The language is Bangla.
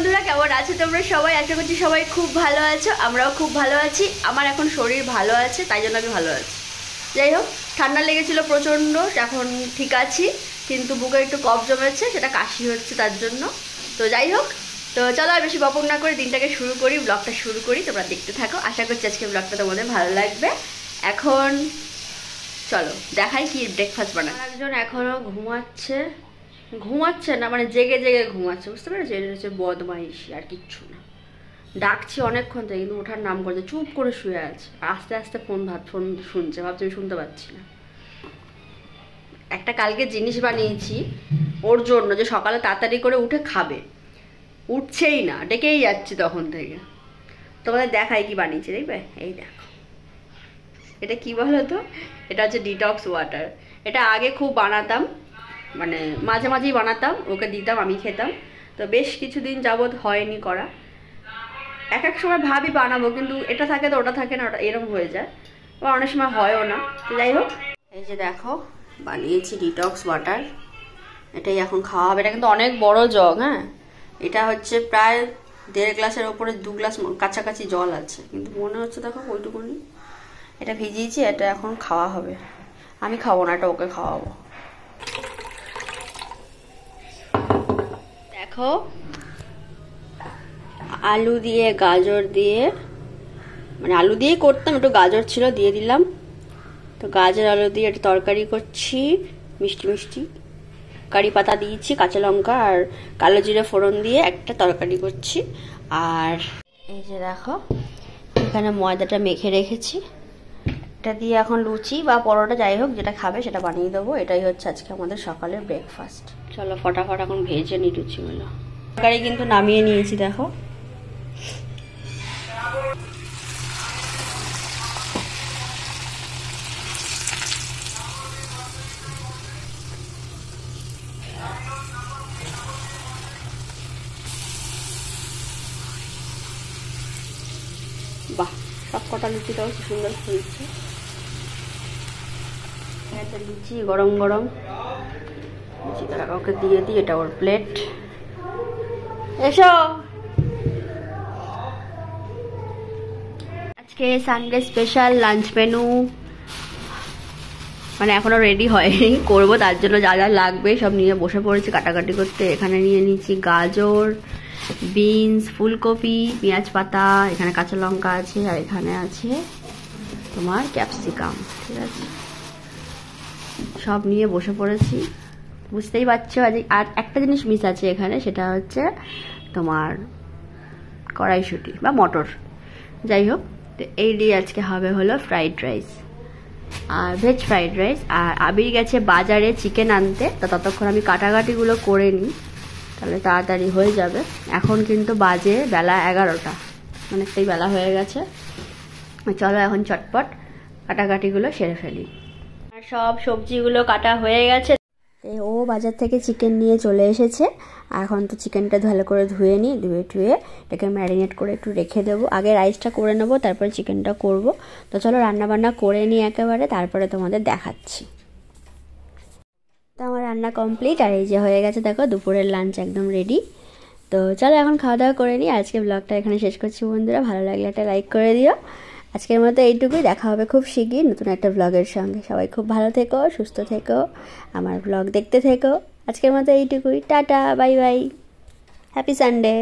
বন্ধুরা, কেমন আছো তোমরা সবাই? আশা করছি সবাই খুব ভালো আছো, আমরাও খুব ভালো আছি। আমার এখন শরীর ভালো আছে, তাই জন্য আমি ভালো আছি। যাই হোক, ঠান্ডা লেগেছিল প্রচণ্ড, এখন ঠিক আছি, কিন্তু বুকে একটু কফ জমেছে, সেটা কাশি হচ্ছে তার জন্য। তো যাই হোক, তো চলো আর বেশি বকবক না করে দিনটাকে শুরু করি, ব্লগটা শুরু করি। তোমরা দেখতে থাকো, আশা করছি আজকে ব্লগটা তোমাদের ভালো লাগবে। এখন চলো দেখাই কি ব্রেকফাস্ট বানাই। একজন এখনও ঘুমাচ্ছে না, মানে জেগে জেগে ঘুমাচ্ছে, বুঝতে পেরেছি? এটা হচ্ছে বদমাইশি, আর কিচ্ছু না। ডাকছি অনেকক্ষণ থেকে, কিন্তু ওঠার নাম করছে, চুপ করে শুয়ে আছে। আস্তে আস্তে ফোন শুনছে, ভাবছি আমি শুনতে পাচ্ছি না। একটা কালকে জিনিস বানিয়েছি ওর জন্য, যে সকালে তাড়াতাড়ি করে উঠে খাবে, উঠছেই না, ডেকেই যাচ্ছি তখন থেকে। তোমাদের দেখাই কি বানিয়েছি, দেখবে? এই দেখো, এটা কি বলো তো? এটা হচ্ছে ডিটক্স ওয়াটার। এটা আগে খুব বানাতাম, মানে মাঝে মাঝেই বানাতাম, ওকে দিতাম, আমি খেতাম। তো বেশ কিছুদিন যাবৎ হয়নি করা। এক এক সময় ভাবি বানাবো, কিন্তু এটা থাকে তো ওটা থাকে না, ওটা এরকম হয়ে যায়, বা অনেক সময় হয়ও না। তো যাই হোক, এই যে দেখো বানিয়েছি ডিটক্স ওয়াটার। এটাই এখন খাওয়া হবে। এটা কিন্তু অনেক বড় জগ, হ্যাঁ। এটা হচ্ছে প্রায় 1.5 গ্লাসের ওপরে 2 গ্লাস কাছাকাছি জল আছে, কিন্তু মনে হচ্ছে দেখো ওইটুকুনি। এটা ভিজিয়েছি, এটা এখন খাওয়া হবে। আমি খাবো না, এটা ওকে খাওয়াবো। দেখো, আলু দিয়ে গাজর দিয়ে, মানে আলু দিয়েই করতাম, একটু গাজর ছিল দিয়ে দিলাম। তো গাজর আলু দিয়ে একটা তরকারি করছি, মিষ্টি মিষ্টি। কারি পাতা দিয়েছি, কাঁচা লঙ্কা আর কালো জিরে ফোড়ন দিয়ে একটা তরকারি করছি। আর এই যে দেখো, এখানে ময়দাটা মেখে রেখেছি, এটা দিয়ে এখন লুচি বা পরোটা যাই হোক যেটা খাবে সেটা বানিয়ে দেবো। এটাই হচ্ছে আজকে আমাদের সকালের ব্রেকফাস্ট। চলো ফটাফট এখন ভেজে নিই লুচিগুলো। তরকারি কিন্তু নামিয়ে নিয়েছি, দেখো। বাহ, সব কটা লুচিটাও কি সুন্দর ফুলছে। একটা লুচি গরম গরম, লুচিটা ওকে দিয়ে দিই, এটা ওর প্লেট। এসো, আজকে সানডে স্পেশাল লাঞ্চ মেনু, মানে এখনো রেডি হয়নি, করবো। তার জন্য যা যা লাগবে সব নিয়ে বসে পড়েছি কাটাকাটি করতে। এখানে নিয়ে নিচ্ছি গাজর, বিনস, ফুলকপি, পেঁয়াজ পাতা, এখানে কাঁচা লঙ্কা আছে, আর এখানে আছে তোমার ক্যাপসিকাম। ঠিক আছে, সব নিয়ে বসে পড়েছি, বুঝতেই পারছো। আর একটা জিনিস মিস আছে এখানে, সেটা হচ্ছে তোমার কড়াইশুঁটি বা মটর। যাই হোক, তো এই দিয়ে আজকে হবে হলো ফ্রাইড রাইস, আর ভেজ ফ্রাইড রাইস। আর আবির গেছে বাজারে চিকেন আনতে, তো ততক্ষণ আমি কাটাকাটিগুলো করে নিই, তাহলে তাড়াতাড়ি হয়ে যাবে। এখন কিন্তু বাজে বেলা 11টা, অনেকটাই বেলা হয়ে গেছে। চলো এখন চটপট কাটাকাটিগুলো সেরে ফেলি। আর সব সবজিগুলো কাটা হয়ে গেছে। ও বাজার থেকে চিকেন নিয়ে চলে এসেছে। এখন তো চিকেনটা ভালো করে ধুয়ে নিই, ধুয়ে এটাকে ম্যারিনেট করে একটু রেখে দেবো। আগে রাইসটা করে নেবো, তারপরে চিকেনটা করব। তো চলো রান্নাবান্না করে নিই একেবারে, তারপরে তোমাদের দেখাচ্ছি। তো আমার রান্না কমপ্লিট, আর এই যে হয়ে গেছে দেখো দুপুরের লাঞ্চ একদম রেডি। তো চলো এখন খাওয়া দাওয়া করে নিই। আজকে ব্লগটা এখানে শেষ করছি বন্ধুরা, ভালো লাগলে একটা লাইক করে দিও। আজকের মতো এইটুকুই, দেখা হবে খুব শিগগির নতুন একটা ব্লগের সঙ্গে। সবাই খুব ভালো থেকো, সুস্থ থেকো, আমার ব্লগ দেখতে থেকো। আজকের মতো এইটুকুই, tata, bye bye, happy Sunday.